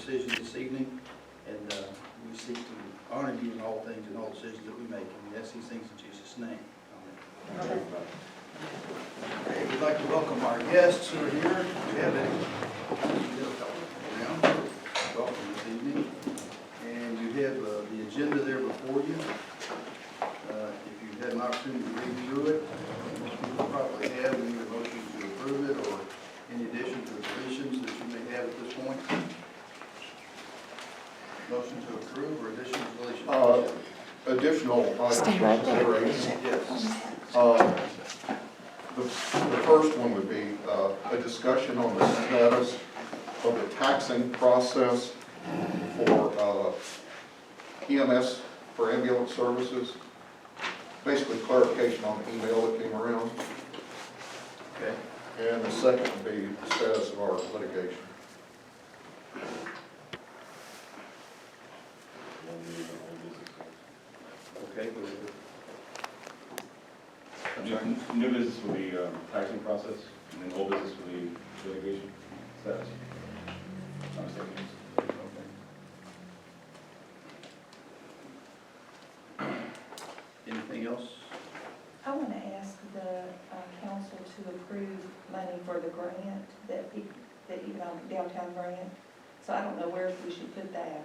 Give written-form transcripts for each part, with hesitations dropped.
decisions this evening, and we seek to honor you in all things and all decisions that we make, and we ask these things in Jesus' name. Amen. Okay, we'd like to welcome our guests who are here. Do we have any? Welcome this evening. And you have the agenda there before you. If you've had an opportunity to read through it, most people probably have, we need a motion to approve it, or any additions or deletions that you may have at this point. Motion to approve or additional deletions? Additional consideration. Yes. The first one would be a discussion on the status of the taxing process for EMS for ambulance services. Basically clarification on the email that came around. Okay. And the second would be the status of our litigation. Okay. New business will be taxing process, and then old business will be litigation status. I'm mistaken. Okay. Anything else? I want to ask the council to approve money for the grant, that economic downtown grant. So I don't know where we should put that.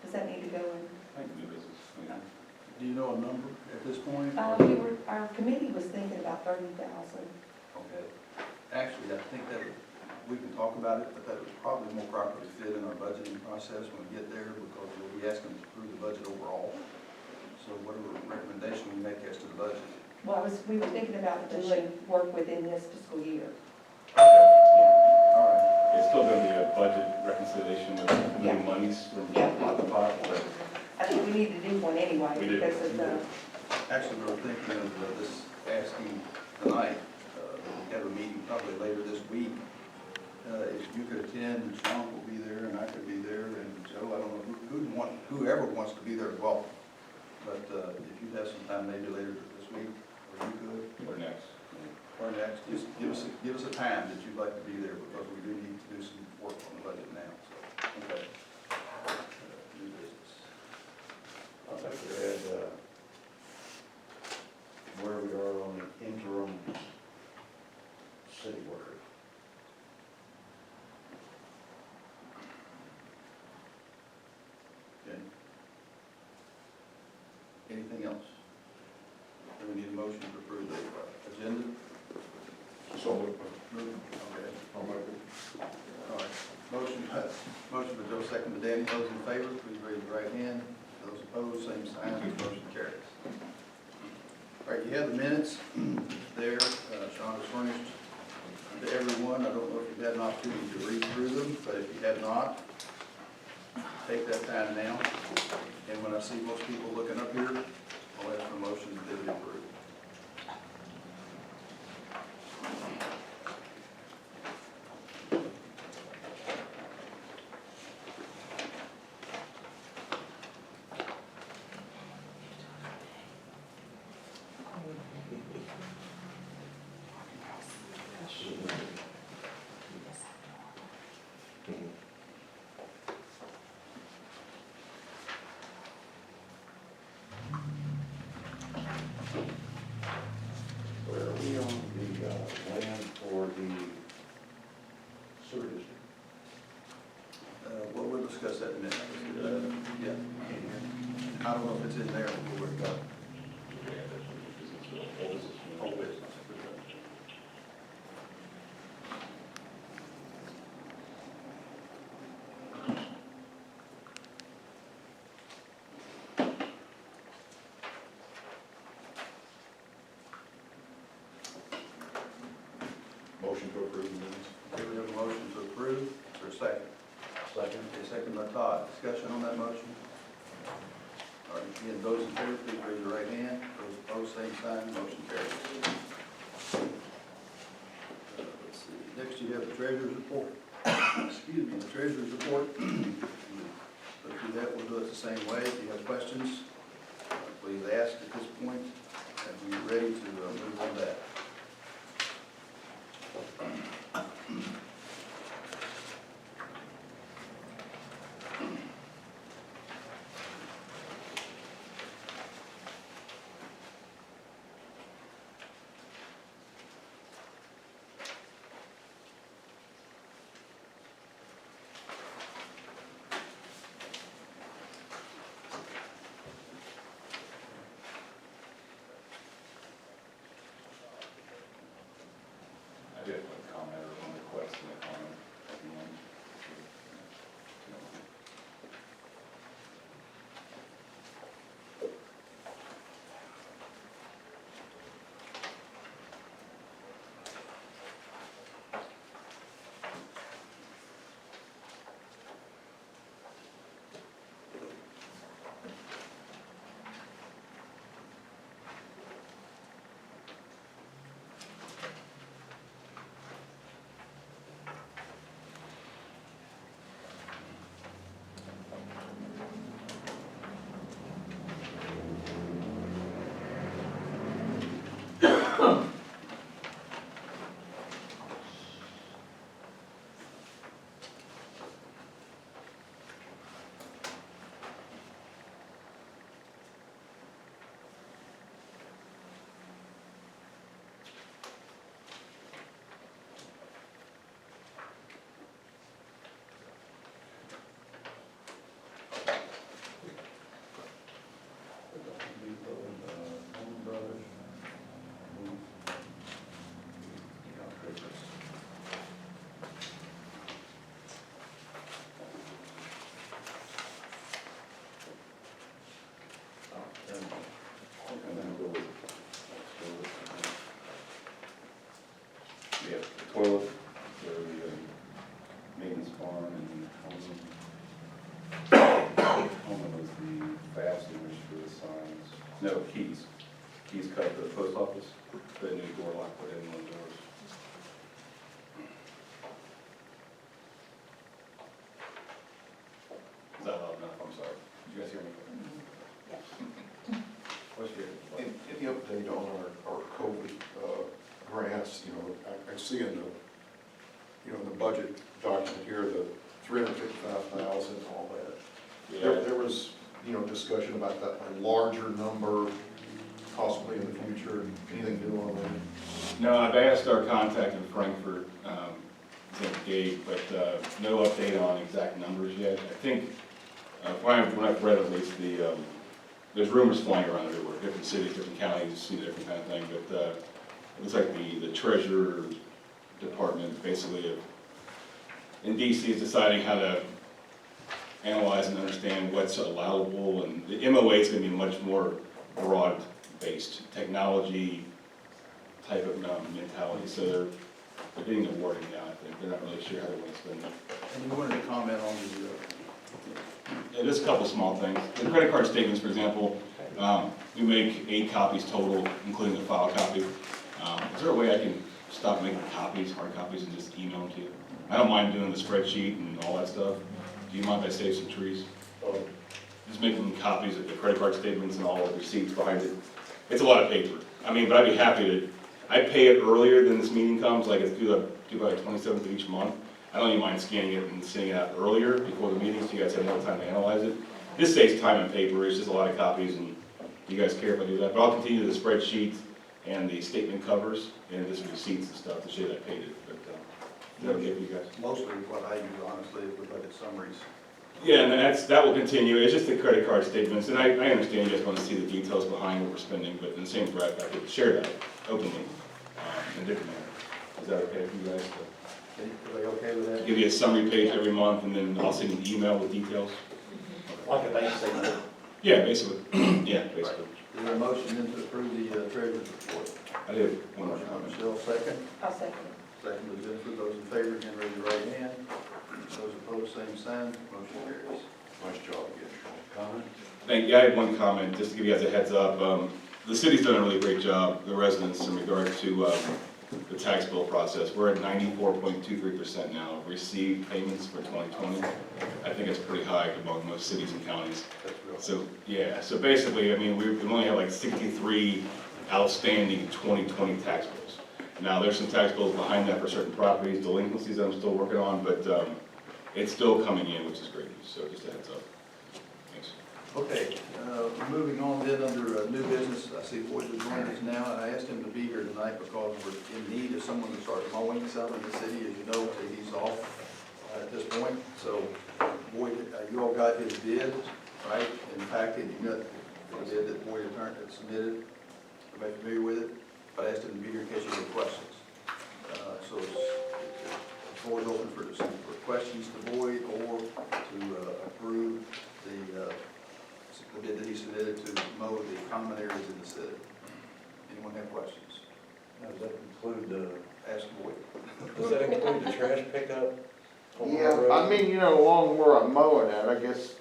Does that need to go in? I think new business. Yeah. Do you know a number at this point? Our committee was thinking about 30,000. Okay. Actually, I think that we can talk about it, but that would probably more properly fit in our budgeting process when we get there, because we'll be asking to approve the budget overall. So whatever recommendation we make as to the budget. Well, we were thinking about doing work within this fiscal year. Okay. All right. It's still going to be a budget reconciliation with new monies from pot to pot, but I think we need to do one anyway We do. because of the, Actually, we were thinking of this asking tonight, we have a meeting probably later this week. If you could attend, Sean will be there, and I could be there, and Joe, I don't know, whoever wants to be there as well. But if you have some time, maybe later this week, or you could, or next. or next, just give us a time that you'd like to be there, because we do need to do some work on the budget now, so, okay. New business. I'd like to add where we are on the interim city worker. Okay. Anything else? Do we need a motion to approve the agenda? So, Okay. I'll make it. All right. Motion by Joe, second by Danny. Those in favor, please raise your right hand. Those opposed, same sign. Motion carries. All right, you have the minutes there. Sean has furnished to everyone. I don't know if you've had an opportunity to read through them, but if you have not, take that time now. And when I see most people looking up here, I'll ask for a motion that they be approved. Where are we on the land for the sewer district? Well, we'll discuss that in a minute. Yeah. I don't know if it's in there, but we'll work it out. Old business. Motion to approve the minutes. Okay, we have a motion to approve. Is there a second? Second. Okay, second by Todd. Discussion on that motion? All right, again, those in favor, please raise your right hand. Those opposed, same sign. Motion carries. Let's see. Next, you have the treasurer's report. Excuse me, the treasurer's report. Go through that. We'll do it the same way. If you have questions, please ask at this point, and we're ready to move on that. one was the fasteners for the signs. No, keys. Keys cut at the post office, the new door lock put in one of the doors. Is that loud enough? I'm sorry. Did you guys hear me? What's your? Any update on our COVID grants, you know, I see in the, you know, in the budget document here, the 355,000 and all that. There was, you know, discussion about that, a larger number possibly in the future. Anything new on that? No, I've asked our contact in Frankfurt, Gabe, but no update on exact numbers yet. I think, when I've read at least, there's rumors flying around everywhere, different cities, different counties, you see different kind of thing, but it looks like the treasurer department basically in DC is deciding how to analyze and understand what's allowable, and the MOA is going to be much more broad-based, technology type of mentality, so they're getting the wording down, I think. They're not really sure how they want to spend it. And you wanted to comment on the, Yeah, just a couple small things. The credit card statements, for example, we make 8 copies total, including the file copy. Is there a way I can stop making copies, hard copies, and just email them to you? I don't mind doing the spreadsheet and all that stuff. Do you mind if I save some trees? Just making copies of the credit card statements and all the receipts behind it. It's a lot of paper. I mean, but I'd be happy to, I pay it earlier than this meeting comes, like it's due by the 27th of each month. I don't even mind scanning it and sending it out earlier before the meeting, so you guys have more time to analyze it. This saves time and paper, it's just a lot of copies, and you guys care if I do that. But I'll continue the spreadsheet and the statement covers, and just receipts and stuff to show that I paid it. But, is that okay for you guys? mostly what I use, honestly, is the budget summaries. Yeah, and that will continue. It's just the credit card statements, and I understand you guys want to see the details behind what we're spending, but in the same breath, I could share that openly in a different manner. Is that okay for you guys? Are they okay with that? Give you a summary page every month, and then I'll send you an email with details. Like a bank statement. Yeah, basically. Yeah, basically. Is there a motion then to approve the treasurer's report? I did one more Motion by comment. Michelle, second. I'll second. Second by Jennifer. Those in favor, again, raise your right hand. Those opposed, same sign. Motion carries. Nice job again, Sean. Comment? Thank you. I had one comment, just to give you guys a heads up. The city's done a really great job, the residents, in regard to the tax bill process. We're at 94.23% now, received payments for 2020. I think it's pretty high among most cities and counties. That's real. So, yeah, so basically, I mean, we only have like 63 outstanding 2020 tax bills. Now, there's some tax bills behind that for certain properties, delinquencies that I'm still working on, but it's still coming in, which is great news, so just a heads up. Thanks. Okay, moving on then under new business, I see Boyd is joining us now, and I asked him to be here tonight because we're in need of someone to start mowing some in the city. As you know, he's off at this point, so Boyd, you all got his bid, right? In fact, you got the bid that Boyd had submitted. Everybody familiar with it? But I asked him to be here in case you have questions. So the floor is open for questions to Boyd or to approve the bid that he submitted to mow the common areas in the city. Anyone have questions? Now, does that include Ask Boyd. does that include the trash pickup? on the Yeah, road? I mean, you know, along where I'm mowing at, I guess,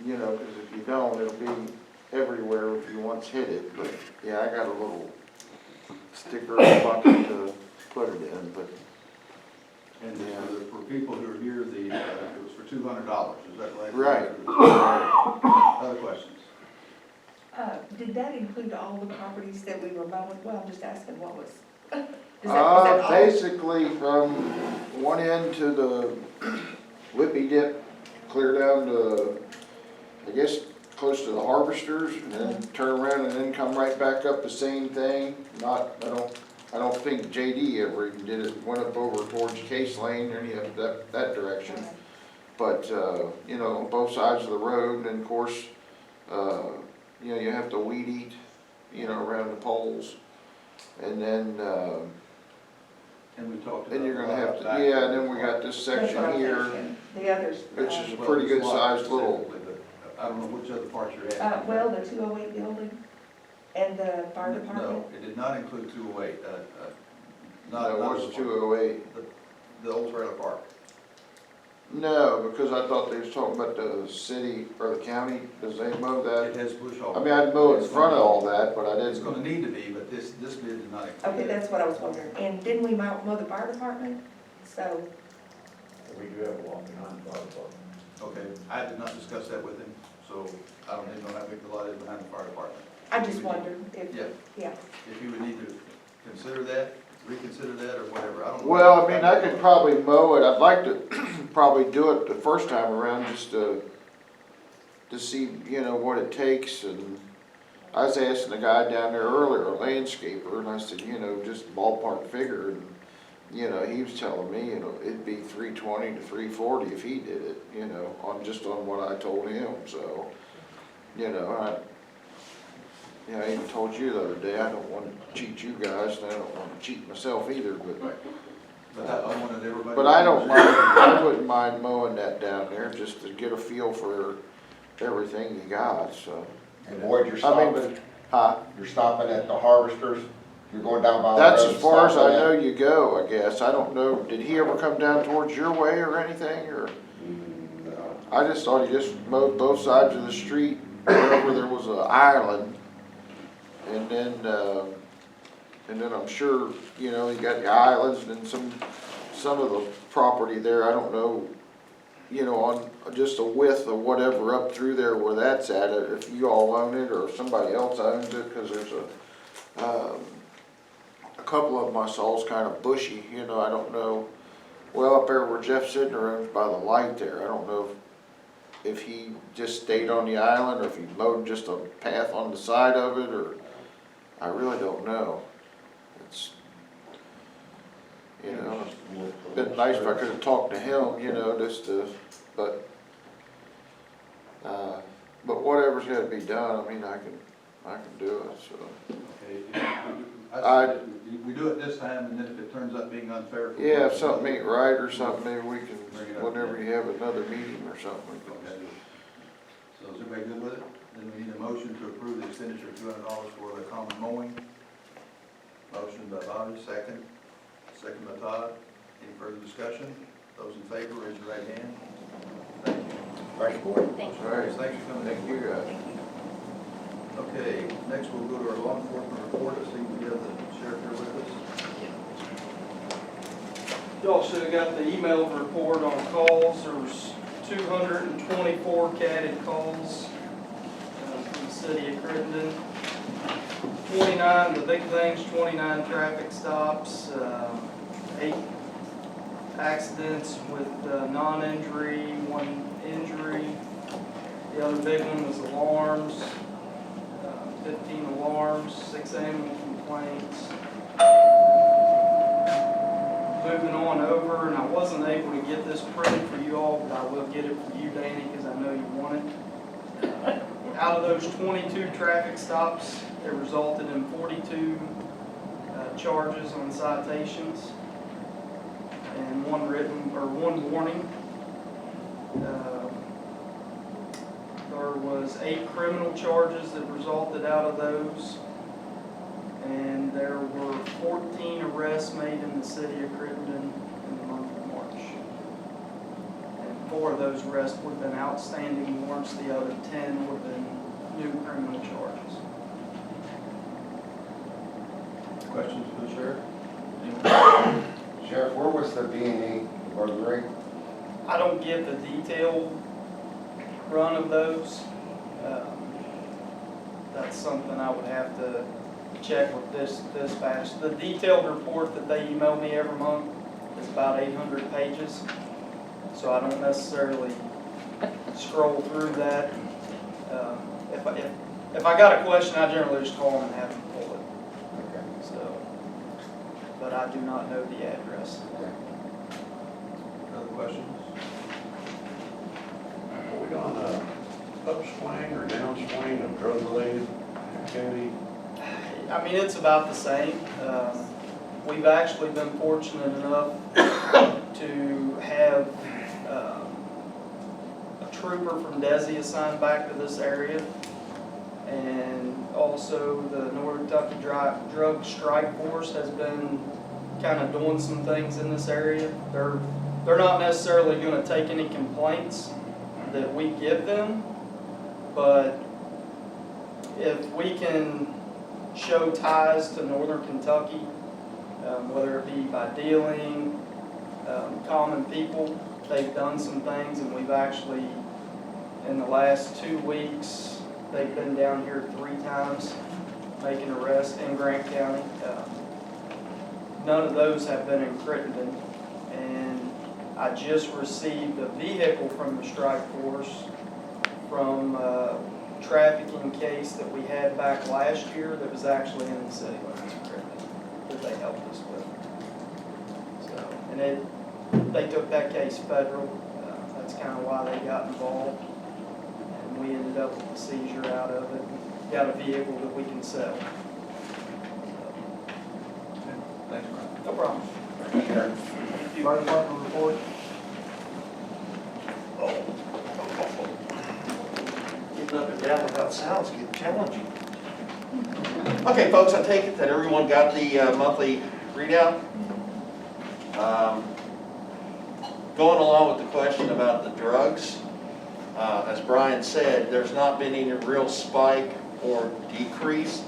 you know, because if you don't, it'll be everywhere if you once hit it, but, yeah, I got a little sticker bucket to put it in, but, And for people who are here, it was for $200, is that right? Right. Other questions? Did that include all the properties that we were mowing? Well, I'm just asking what was, is that all? basically from one end to the Whippy Dip, clear down to, I guess, close to the harvesters, and then turn around and then come right back up the same thing. I don't think JD ever even did it, went up over towards Case Lane or any of that direction. But, you know, on both sides of the road, and then of course, you know, you have to weed eat, you know, around the poles. And then, And we talked about. then you're gonna have to, back- yeah, and then we got this That's what section I'm here, thinking. The others. which is a Well, pretty there's good a lot sized little, specifically, but I don't know which other parts you're at. Well, the 208 building and the fire No, department. it did not include 208, no, it was 208. The old trailer park. No, because I thought they was talking about the city or the county, does they mow It that? has bush hog. I mean, I'd mow in front of all that, but I It's didn't. gonna need to be, but this bid did not include Okay, it. that's what I was wondering. And didn't we mow the fire department? So, We do have a lot behind the fire department. Okay, I did not discuss that with him, so I don't even know how big the lot is behind the fire department. I just wondered if, Yeah, yeah. if you would need to consider that, reconsider that, or whatever, I don't know. Well, I mean, I could probably mow it, I'd like to probably do it the first time around, just to see, you know, what it takes, and I was asking the guy down there earlier, a landscaper, and I said, you know, just ballpark figure, and, you know, he was telling me, you know, it'd be $320 to $340 if he did it, you know, on what I told him, so, you know, I even told you the other day, I don't want to cheat you guys, and I don't want to cheat myself either, but But I wanted everybody. but I don't mind, I wouldn't mind mowing that down there, just to get a feel for everything you got, so. And Boyd, you're I mean, stopping, huh? you're stopping at the Harvesters, you're going down by the That's road, as far as I stopping at- know you go, I guess. I don't know, did he ever come down towards your way or anything, or? No. I just thought he just mowed both sides of the street, wherever there was an island. And then I'm sure, you know, you got the islands and some of the property there, I don't know, you know, on just a width of whatever up through there where that's at, if you all own it or somebody else owns it, cause there's a couple of them I saw is kind of bushy, you know, I don't know. Well, up there where Jeff Sidner owns by the light there, I don't know if he just stayed on the island or if he mowed just a path on the side of it, or I really don't know. It's, you know, it's been nice if I could have talked to him, you know, just to, but whatever's gotta be done, I mean, I can do it, so. Okay, we do it this time, and then if it turns out being unfair. for Yeah, if one something another, ain't right or something, maybe we can, Bring it up. whenever you have another meeting or something, we can. Okay. So is everybody good with it? Then we need a motion to approve the expenditure of $200 for the common mowing. Motion by Bobby, second by Todd. Any further discussion? Those in favor, raise your right hand. Thank you. Thank you, Boyd. Thank All right, Thanks for coming. thank you guys. Okay, next we'll go to our law enforcement report. I see we have the sheriff here with us. Y'all should have got the email report on calls. There was 224 catted calls from the city of Crittenden. 29, the big things, 29 traffic stops, 8 accidents with non-injury, 1 injury. The other big one was alarms, 15 alarms, 6 animal complaints. Moving on over, and I wasn't able to get this printed for you all, but I will get it for you, Danny, because I know you want it. Out of those 22 traffic stops, it resulted in 42 charges on citations and 1 warning. There was 8 criminal charges that resulted out of those. And there were 14 arrests made in the city of Crittenden in the month of March. And 4 of those arrests would have been outstanding warrants, the other 10 would have been new criminal charges. Questions for the sheriff? Anyone? Sheriff, where was the B&E burglary? I don't give the detailed run of those. That's something I would have to check with this dispatch. The detailed report that they email me every month is about 800 pages. So I don't necessarily scroll through that. If I got a question, I generally just call them and have them pull it. Okay. So, but I do not know the address. Other questions? Are we on a upswing or downswing of drug-related activity? I mean, it's about the same. We've actually been fortunate enough to have a trooper from Desi assigned back to this area. And also the Northern Kentucky Drug Strike Force has been kind of doing some things in this area. They're they're not necessarily gonna take any complaints that we give them, but if we can show ties to northern Kentucky, whether it be by dealing, common people, they've done some things, and we've actually, in the last 2 weeks, they've been down here 3 times making arrests in Grant County. None of those have been in Crittenden, and I just received a vehicle from the strike force from a trafficking case that we had back last year that was actually in the city limits of Crittenden, that they helped us with. So, and they took that case federal. That's kind of why they got involved. And we ended up with the seizure out of it. Got a vehicle that we can sell. Thanks, Brian. No problem. Fire department report? Getting up and down without sounds getting challenging. Okay, folks, I take it that everyone got the monthly readout. Going along with the question about the drugs, as Brian said, there's not been any real spike or decrease.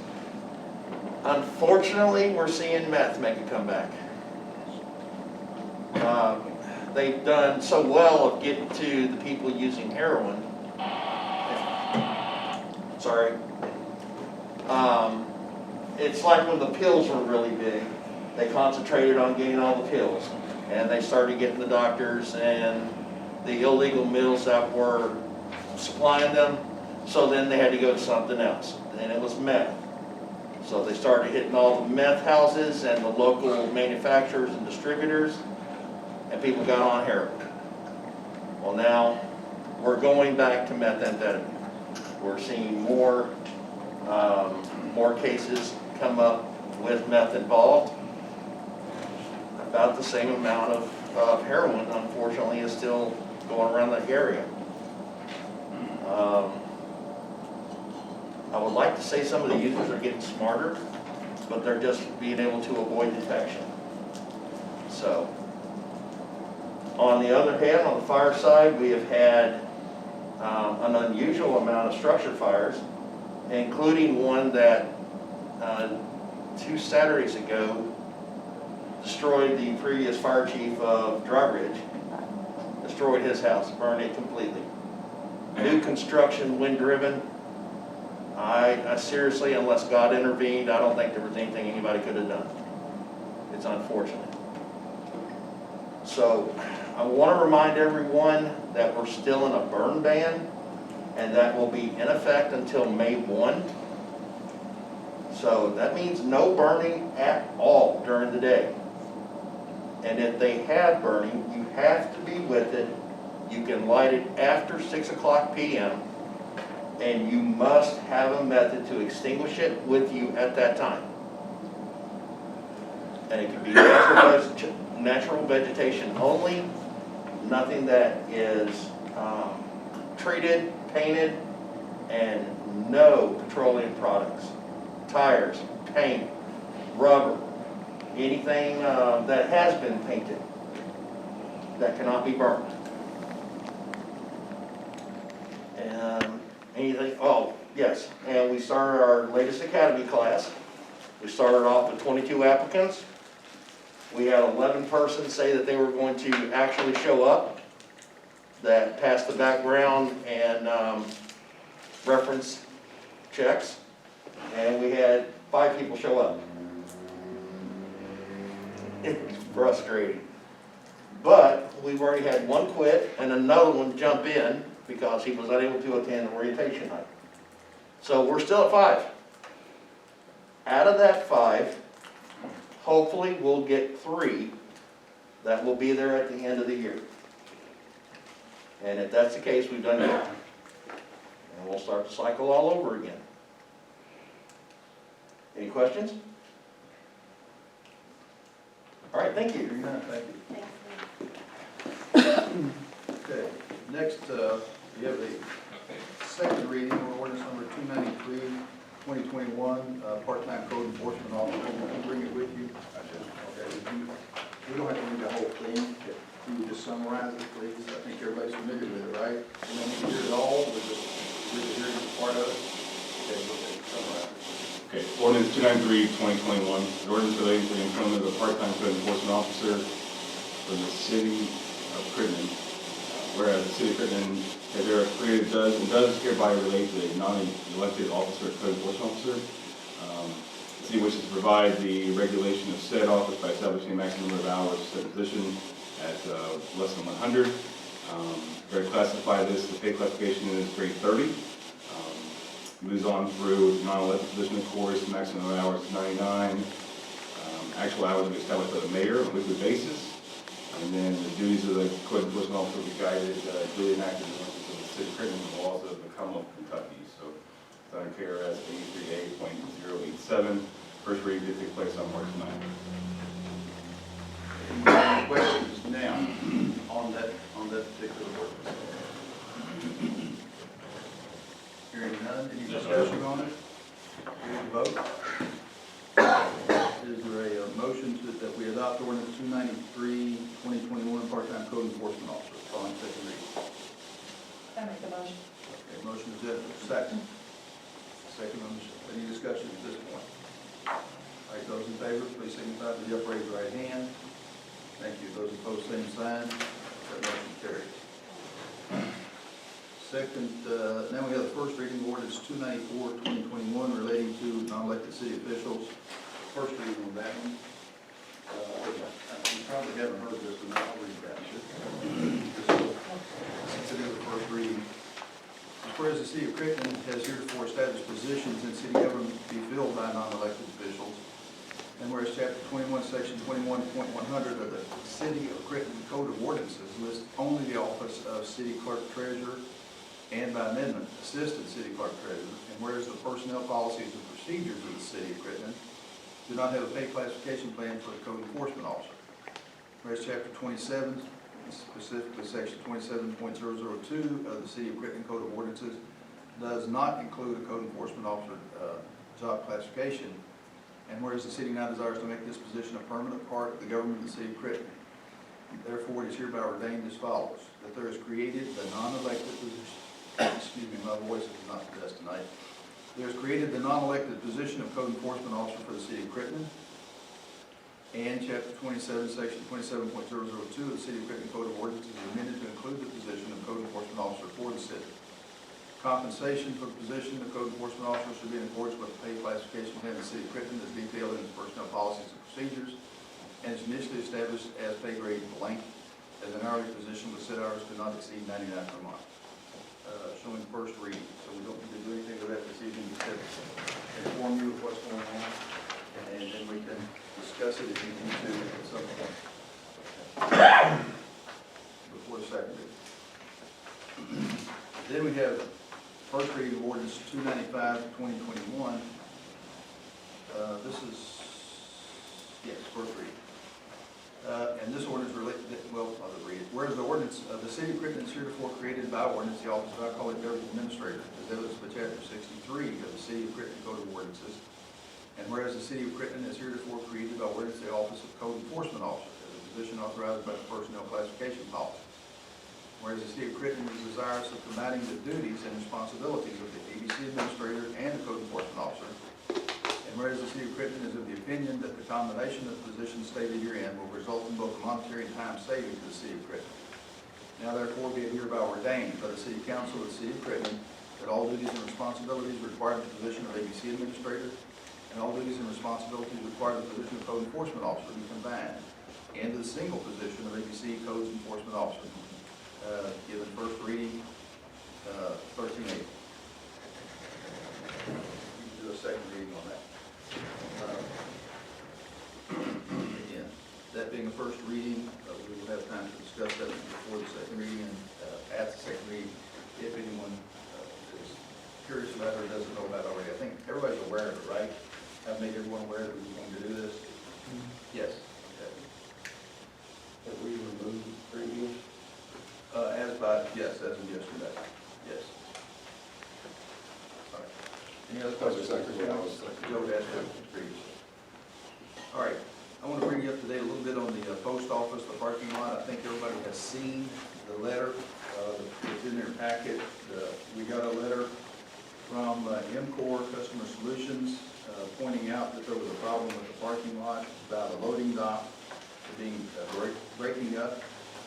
Unfortunately, we're seeing meth make a comeback. They've done so well of getting to the people using heroin. Sorry. It's like when the pills were really big, they concentrated on getting all the pills. And they started getting the doctors and the illegal mills that were supplying them. So then they had to go to something else, and it was meth. So they started hitting all the meth houses and the local manufacturers and distributors, and people got on heroin. Well, now we're going back to methamphetamine. We're seeing more cases come up with meth involved. About the same amount of heroin, unfortunately, is still going around that area. I would like to say some of the users are getting smarter, but they're just being able to avoid detection. So, on the other hand, on the fire side, we have had an unusual amount of structure fires, including one that 2 Saturdays ago destroyed the previous fire chief of Dry Ridge, destroyed his house, burned it completely. New construction, wind driven. I seriously, unless God intervened, I don't think there was anything anybody could have done. It's unfortunate. So I want to remind everyone that we're still in a burn ban, and that will be in effect until May 1. So that means no burning at all during the day. And if they have burning, you have to be with it. You can light it after 6 o'clock p.m. and you must have a method to extinguish it with you at that time. And it can be natural vegetation only, nothing that is treated, painted, and no petroleum products. Tires, paint, rubber, anything that has been painted that cannot be burned. And anything, oh, yes, and we started our latest academy class. We started off with 22 applicants. We had 11 persons say that they were going to actually show up, that passed the background and reference checks, and we had 5 people show up. It's frustrating. But we've already had 1 quit and another one jump in because he was unable to attend the orientation night. So we're still at 5. Out of that 5, hopefully we'll get 3 that will be there at the end of the year. And if that's the case, we've done good. And we'll start the cycle all over again. Any questions? All right, thank you. Thank you. Okay, next, we have a second reading of ordinance number 293, 2021, part-time code enforcement officer. You bring it with you? Okay, we don't have to read the whole thing. you would just summarize it, please? I think everybody's familiar with it, right? We don't need to hear it all, but just read the hearing part of it. Okay, go ahead, summarize it. Okay, ordinance 293/2021, an ordinance relating to the employment of a part-time code enforcement officer for the city of Crittenden. Whereas the city of Crittenden has ever created does hereby relate to a non-elected officer, code enforcement officer. The city wishes to provide the regulation of said office by establishing a maximum number of hours for said position at less than 100. Very classify this, the pay classification is grade 30. Moves on through non-elected position, of course, maximum hours is 99. Actual hours will be established by the mayor on a weekly basis. And then the duties of the code enforcement officer will be guided, duly enacted in accordance with the city of Crittenden and the laws of the Commonwealth of Kentucky. So it's under KRS 83A.087. First reading did take place on March 9th. Any questions now on that particular ordinance? Hearing none, any discussion on it? Ready to vote? Is there a motion that we adopt ordinance 293/2021, part-time code enforcement officer, following second reading? I make the motion. Okay, motion is Jennifer, second. Second on the, any discussion at this point? All right, those in favor, please signify by the upraised right hand. Thank you. Those opposed, same sign. That motion carries. Second, now we have the first reading of ordinance 294/2021 relating to non-elected city officials. First reading on that one. You probably haven't heard this, but I'll read that. Since it is the first reading. Whereas the city of Crittenden has heretofore established positions in city government to be filled by non-elected officials. And whereas chapter 21, section 21.100 of the city of Crittenden Code of Ordinances lists only the office of city clerk treasurer and by amendment, assistant city clerk treasurer. And whereas the personnel policies and procedures of the city of Crittenden do not have a pay classification plan for the code enforcement officer. Whereas chapter 27, specifically section 27.002 of the city of Crittenden Code of Ordinances does not include a code enforcement officer job classification. And whereas the city now desires to make this position a permanent part of the government of the city of Crittenden, therefore it is hereby ordained as follows, that there is created the non-elected position, excuse me, my voice is not the best tonight. There is created the non-elected position of code enforcement officer for the city of Crittenden, and chapter 27, section 27.002 of the city of Crittenden Code of Ordinances is amended to include the position of code enforcement officer for the city. Compensation for the position of code enforcement officer should be in accordance with the pay classification plan of the city of Crittenden as detailed in its personnel policies and procedures, and is initially established as pay grade blank, as an hourly position with said hours do not exceed 99 per month. Showing first reading, so we don't need to do anything with that this evening, except inform you of what's going on, and then we can discuss it if you need to at some point. Before the second reading. Then we have first reading of ordinance 295/2021. This is, yes, first reading. And this ordinance related, well, I'll read it. Whereas the ordinance of the city of Crittenden is heretofore created by ordinance, the office of alcoholic beverage administrator, as evidenced by chapter 63 of the city of Crittenden Code of Ordinances. And whereas the city of Crittenden is heretofore created by ordinance, the office of code enforcement officer, as a position authorized by the personnel classification policy. Whereas the city of Crittenden is desirous of combining the duties and responsibilities of the ABC administrator and the code enforcement officer. And whereas the city of Crittenden is of the opinion that the combination of positions stated herein will result in both monetary and time saving to the city of Crittenden. Now therefore be it hereby ordained by the city council of the city of Crittenden that all duties and responsibilities required of the position of ABC administrator and all duties and responsibilities required of the position of code enforcement officer be combined into the single position of ABC Codes Enforcement Officer. Given first reading, 1380. You can do a second reading on that. Again, that being the first reading, we will have time to discuss that before the second reading and at the second reading, if anyone is curious about it or doesn't know about it already. I think everybody's aware of it, right? I've made everyone aware that we're going to do this. Yes. Okay. Have we removed previous? Yes, as of yesterday. Yes. All right. Any other questions? That's exactly what I was thinking. Joe asked that previously. All right. I want to bring you up to date a little bit on the post office, the parking lot. I think everybody has seen the letter that's in their packet. We got a letter from MCOR Customer Solutions pointing out that there was a problem with the parking lot about a loading dock being breaking up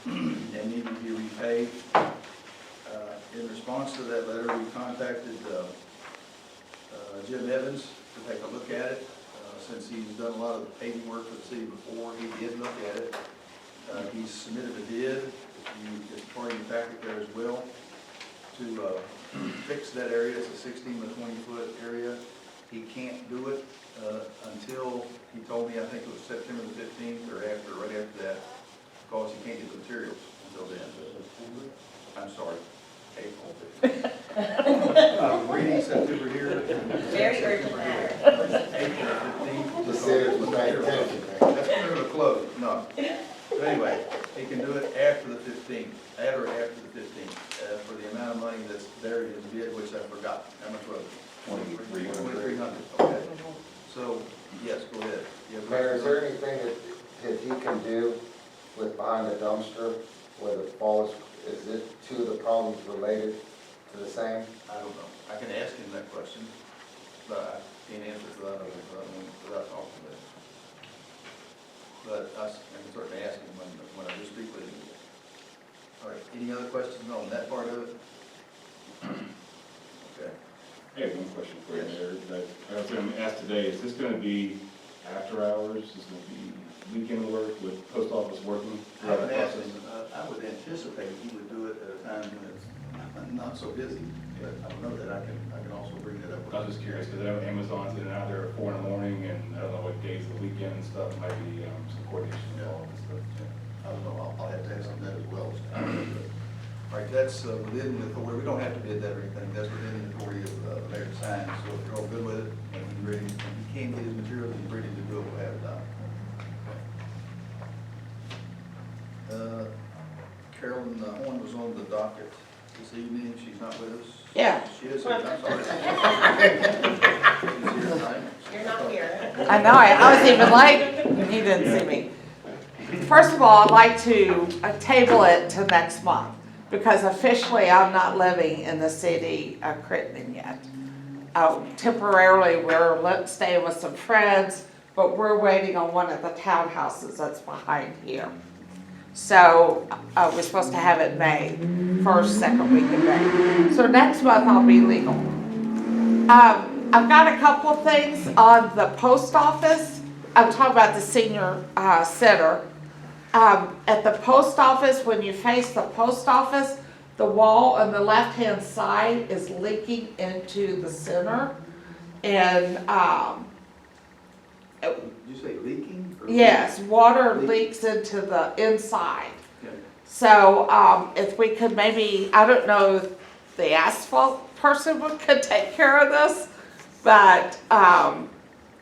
and needing to be repaid. In response to that letter, we contacted Jim Evans to take a look at it. Since he's done a lot of the paving work for the city before, he did look at it. He's submitted a bid, it's part of your packet there as well, to fix that area. It's a 16 by 20 foot area. He can't do it until, he told me, I think it was September the 15th or after, right after that, because he can't get the materials until then. I'm sorry, April 15th. Reading September here. Very urgent matter. April 15th. Just said it was right there. That's when they're gonna close, no. But anyway, he can do it after the 15th, at or after the 15th, for the amount of money that's there in his bid, which I forgot. How much was it? 2,300, okay. So, yes, go ahead. You have- Mayor, is there anything that he can do with behind the dumpster where the fall is it two of the problems related to the same? I don't know. I can ask him that question, but I can't answer it without talking to him. But I can certainly ask him when I do speak with him. All right, any other questions on that part of it? Okay. I have one question for you, Mayor, that I was gonna ask today, is this gonna be after hours, is this gonna be weekend work with post office working? I haven't asked him, I would anticipate he would do it at a time when it's not so busy, but I don't know that I can also bring that up. I was just curious, because I know Amazon's in and out there at 4 in the morning, and I don't know what days of the weekend and stuff, might be some coordination involved and stuff. I don't know, I'll have to ask him that as well. All right, that's within the authority, we don't have to bid that or anything, that's within the authority of the mayor to sign, so if you're all good with it, and he's ready, if he can't get his materials, he's ready to do it, we'll have it done. Carolyn Horn was on the docket this evening, she's not with us. Yeah. She is here, I'm sorry. She's here tonight. You're not here. I know, I was even late, and he didn't see me. First of all, I'd like to table it to next month, because officially I'm not living in the city of Crittenden yet. Temporarily, we're staying with some friends, but we're waiting on one of the townhouses that's behind here. So, we're supposed to have it May, first, second week of May. So next month I'll be legal. I've got a couple of things on the post office. I'm talking about the senior center. At the post office, when you face the post office, the wall on the left-hand side is leaking into the center. And, Did you say leaking? Or yes, water leaks into the inside. Okay. So, if we could maybe, I don't know if the asphalt person could take care of this, but,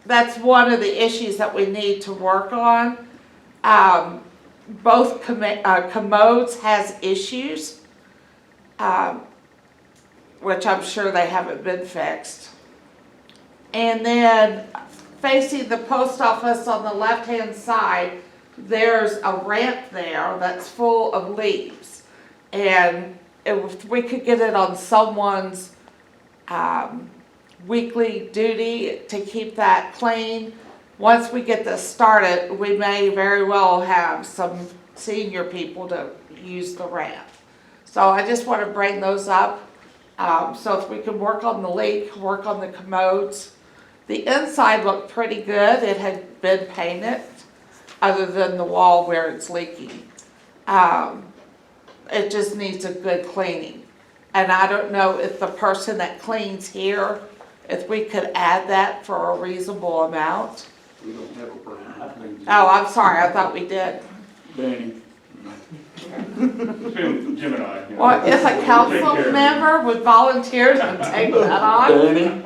that's one of the issues that we need to work on. Both commodes has issues, which I'm sure they haven't been fixed. And then facing the post office on the left-hand side, there's a ramp there that's full of leaves. And if we could get it on someone's weekly duty to keep that clean, once we get this started, we may very well have some senior people to use the ramp. So I just want to bring those up. So if we can work on the leak, work on the commodes. The inside looked pretty good. It had been painted, other than the wall where it's leaking. It just needs a good cleaning. And I don't know if the person that cleans here, if we could add that for a reasonable amount. We don't have a person who cleans. Oh, I'm sorry, I thought we did. Danny. Between Jim and I. You know. Well, if a Take council care. member would volunteer to take that on.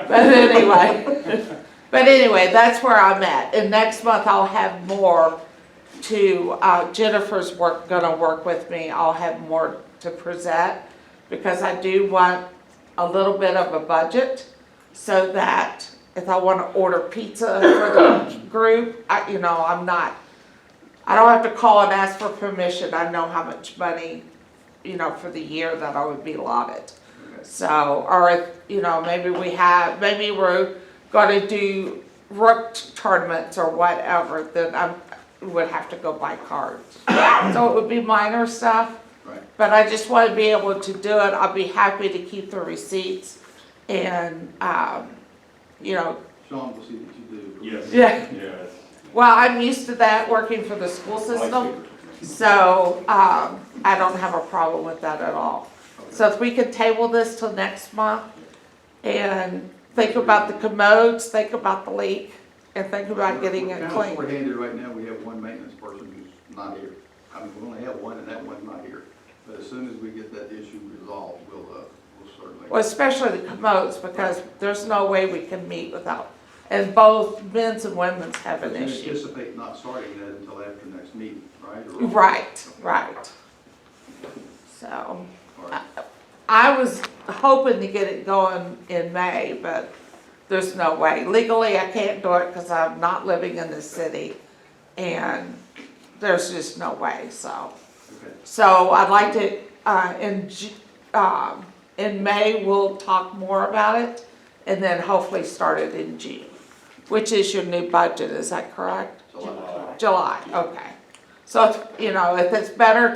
But anyway, that's where I'm at. And next month I'll have more to, Jennifer's gonna work with me. I'll have more to present, because I do want a little bit of a budget so that if I wanna order pizza for the group, I don't have to call and ask for permission, I know how much money, for the year that I would be allotted. Okay. So, or if, maybe we're gonna do rook tournaments or whatever, then would have to go buy cards. So it would be minor stuff, Right. but I just wanna be able to do it, I'll be happy to keep the receipts and, Sean, we'll see what you do. Yes. Yeah. Yes. well, I'm used to that working for the school system, so, I don't have a problem with that at all. So if we could table this till next month and think about the commodes, think about the leak, and think about getting it We're kind of clean. short-handed right now, we have one maintenance person who's not here. I mean, we only have one, and that one's not here. But as soon as we get that issue resolved, we'll certainly. Well, especially the commodes, because there's no way we can meet without, and both men's and women's have an We issue. anticipate not starting that until after next meeting, right? Right. So, All right. I was hoping to get it going in May, but there's no way. Legally, I can't do it because I'm not living in the city, and there's just no way, so. Okay. So I'd like to, in May, we'll talk more about it, and then hopefully start it in June, which is your new budget, is that correct? July. July, okay. So, if it's better to